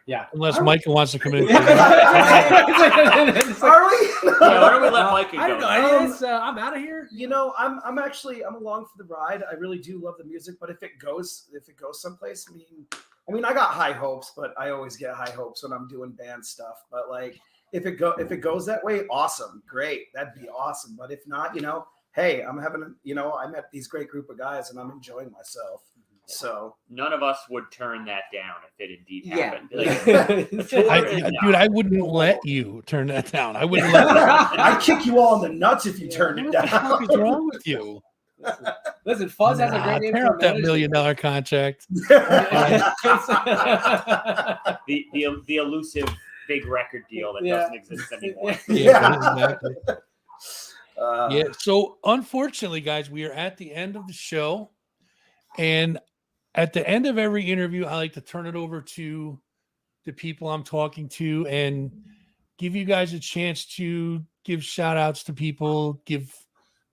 Yeah. Unless Micah wants to come in. Are we? Why don't we let Micah go? I'm out of here. I'm along for the ride. I really do love the music, but if it goes someplace, I mean, I got high hopes, but I alwamet get high hopes when I'm doing band stuff. But like, if it goes that way, awesome, great, that'd be awesome. But if not, hey, I'm having I met these great group of guys and I'm enjoying myself. So none of us would turn that down if it indeed happened. Dude, I wouldn't let you turn that down. I wouldn't let you. I'd kick you all in the nuts if you turned it down. What the fuck is wrong with you? Listen, Fuzz has a great name. Tear up that $1 million contract. the elusive big record deal that doesn't exist anymore. Exactly. So unfortunately, guys, we are at the end of the show. And at the end of every interview, I like to turn it over to the people I'm talking to and give you guys a chance to give shout outs to people, give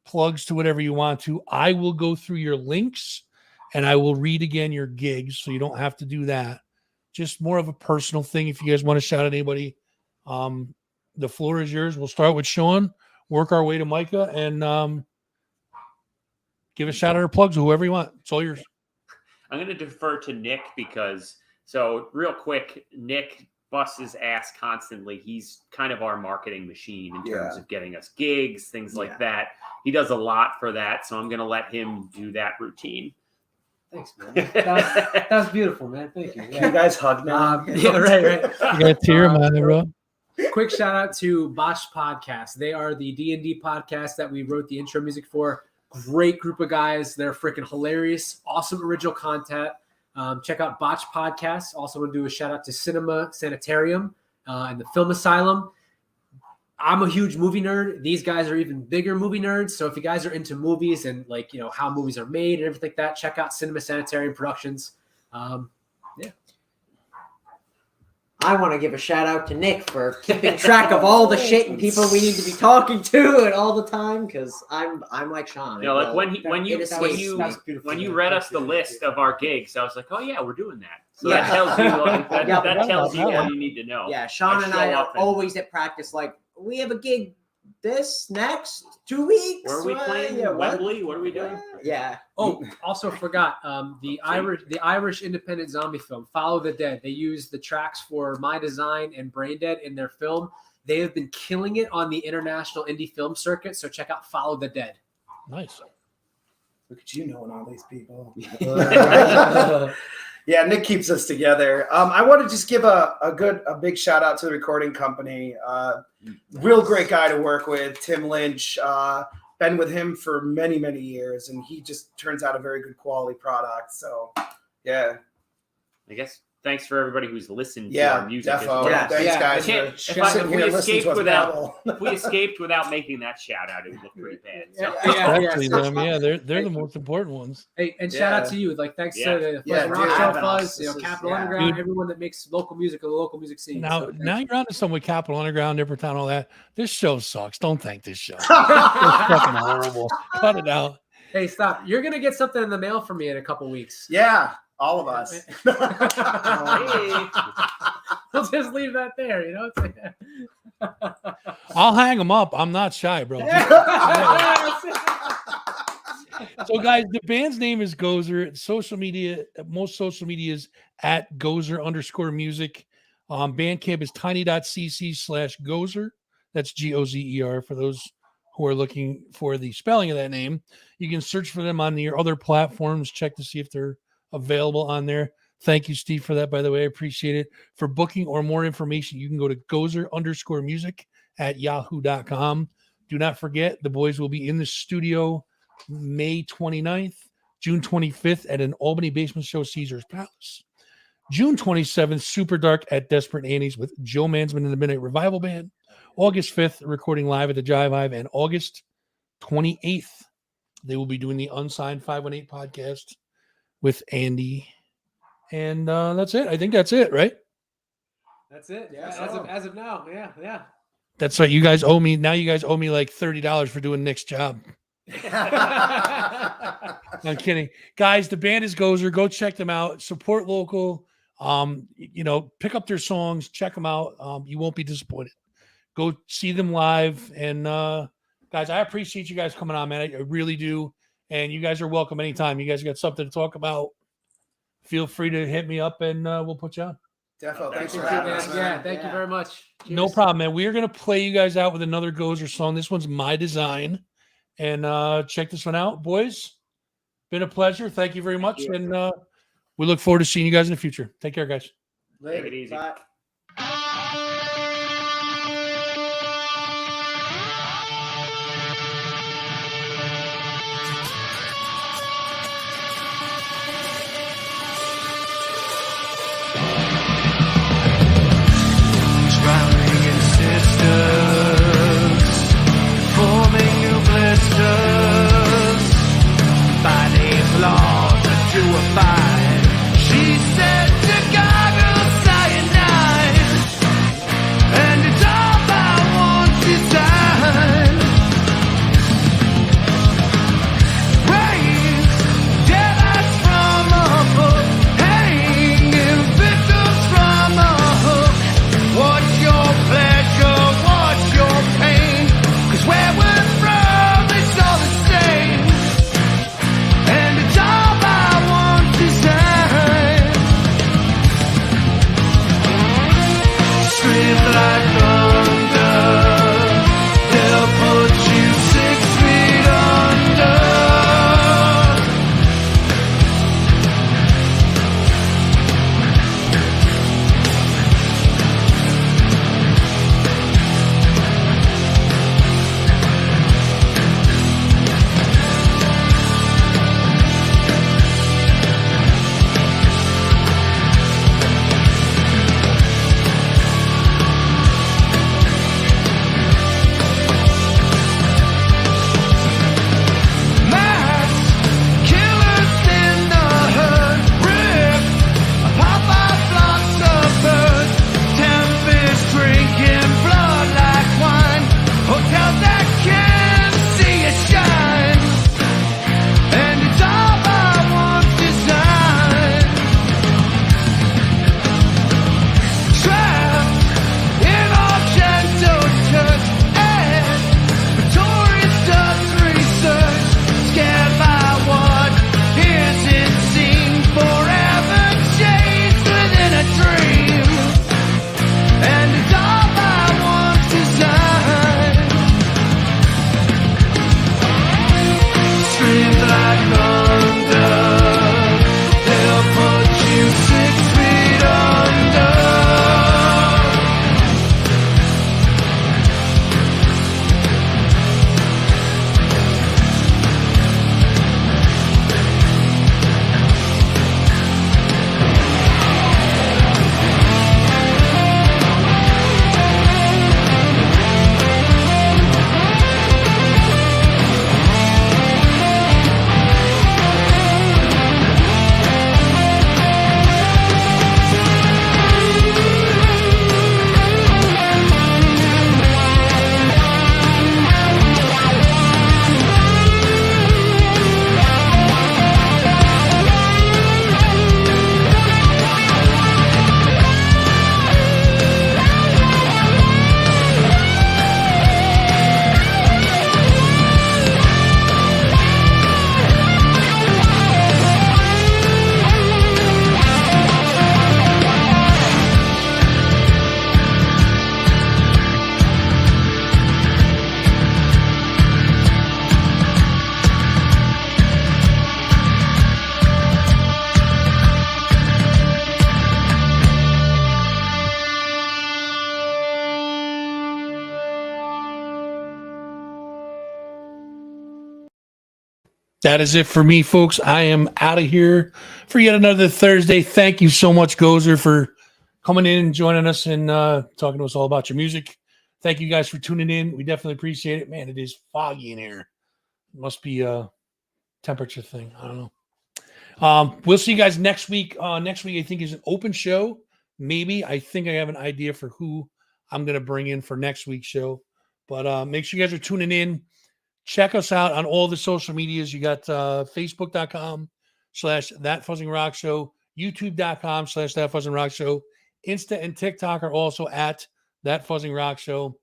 plugs to whatever you want to. I will go through your links and I will read again your gigs. So you don't have to do that. Just more of a personal thing. If you guys want to shout at anybody, the floor is yours. We'll start with Sean, work our way to Micah, and give a shout out or plugs to whoever you want. It's all yours. I'm going to defer to Nick because, so real quick, Nick busts his ass constantly. He's kind of our marketing machine in terms of getting us gigs, things like that. He does a lot for that. So I'm going to let him do that routine. Thanks, man. That was beautiful, man. Thank you. Can you guys hug now? Right. You got a tear in my eye, bro. Quick shout out to Botched Podcast. They are the D&D podcast that we wrote the intro music for. Great group of guys. They're freaking hilarious. Awesome original content. Check out Botched Podcast. Also want to do a shout out to Cinema Sanitarium and the Film Asylum. I'm a huge movie nerd. These guys are even bigger movie nerds. So if you guys are into movies and like, how movies are made and everything like that, check out Cinema Sanitarium Productions. I want to give a shout out to Nick for keeping track of all the shit and people we need to be talking to and all the time, because I'm like Sean. Like when you read us the list of our gigs, I was like, oh yeah, we're doing that. So that tells you that tells you all you need to know. Yeah, Sean and I are always at practice. Like, we have a gig this next 2 weeks. Where are we playing? Wembley? What are we doing? Yeah. Oh, also forgot the Irish independent zombie film Follow the Dead. They use the tracks for My Design and Brain Dead in their film. They have been killing it on the international indie film circuit. So check out Follow the Dead. Nice. Look at you knowing all these people. Yeah, Nick keeps us together. I want to just give a big shout out to the recording company. Real great guy to work with, Tim Lynch. Been with him for many, many years, and he just turns out a very good quality product. So, yeah. I guess thanks for everybody who's listened to our music. Thanks, guys. If we escaped without making that shout out, it would look pretty bad. So. They're the most important ones. Hey, and shout out to you. Like, thanks to the Fuzz, Capital Underground, everyone that makes local music or the local music scene. Now you're onto something with Capital Underground, Nippertown, all that. This show sucks. Don't thank this show. It's fucking horrible. Cut it out. Hey, stop. You're going to get something in the mail from me in a couple weeks. Yeah. All of us. We'll just leave that there, It's like, I'll hang them up. I'm not shy, bro. So, guys, the band's name is Gozer. Social media, most social media is at Gozer_music. Bandcamp is tiny.cc/Gozer. That's Gozer for those who are looking for the spelling of that name. You can search for them on your other platforms. Check to see if they're available on there. Thank you, Steve, for that, by the way. I appreciate it. For booking or more information, you can go to Gozer_music at yahoo.com. Do not forget, the boys will be in the studio May 29th, June 25th at an Albany basement show, Caesar's Palace. June 27th, Super Dark at Desperate Annie's with Joe Mansman and the Midnight Revival Band. August 5th, recording live at the Jive Hive. And August 28th, they will be doing the Unsigned 518 podcast with Andy. And that's it. I think that's it, right? That's it. Yeah. Yeah, As of now. Yeah. That's right. You guys owe me. Now you guys owe me like $30 for doing Nick's job. I'm kidding. Guys, the band is Gozer. Go check them out. Support local. Pick up their songs. Check them out. You won't be disappointed. Go see them live. And guys, I appreciate you guys coming on, man. I really do. And you guys are welcome anytime. You guys got something to talk about, feel free to hit me up and we'll put you on. Definitely. Thanks for Thank having you, us, man. man. Yeah, thank you very much. No Cheers. problem, man. We are going to play you guys out with another Gozer song. This one's my design. And check this one out, boys. Been a pleasure. Thank you very much. And we look forward to seeing you guys in the future. Take care, guys. Take it easy. Bye. Drowning in sisters, forming new blisters, bodies lost to a fight. She said to goggle cyanide, and it's all about one design. Raise deadlights from above, hanging victims from a hook. What's your pleasure? What's your pain? 'Cause where we're from, it's all the same. And it's all That is it for me, folks. I am out of here for yet another Thursday. Thank you so much, Gozer, for coming in and joining us and talking to us all about your music. Thank you guys for tuning in. We definitely appreciate it. Man, it is foggy in here. It must be a temperature thing. I don't know. We'll see you guys next week. Next week, I think, is an open show. Maybe. I think I have an idea for who I'm going to bring in for next week's show. But make sure you guys are tuning in. Check us out on all the social medias. You got Facebook.com/ThatFuzzingRockShow, YouTube.com/ThatFuzzingRockShow. Insta and TikTok are also at That Fuzzing Rock Show.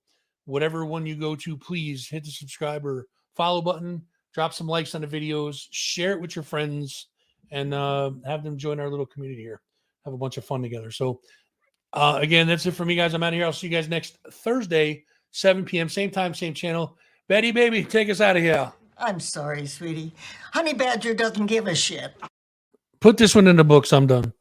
Whatever one you go to, please hit the subscribe or follow button. Drop some likes on the videos. Share it with your friends and have them join our little community here. Have a bunch of fun together. So, again, that's it for me, guys. I'm out of here. I'll see you guys next Thursday, 7 p.m. Same time, same channel. Betty, baby, take us out of here. I'm sorry, sweetie. Honey Badger doesn't give a shit. Put this one in the books. I'm done.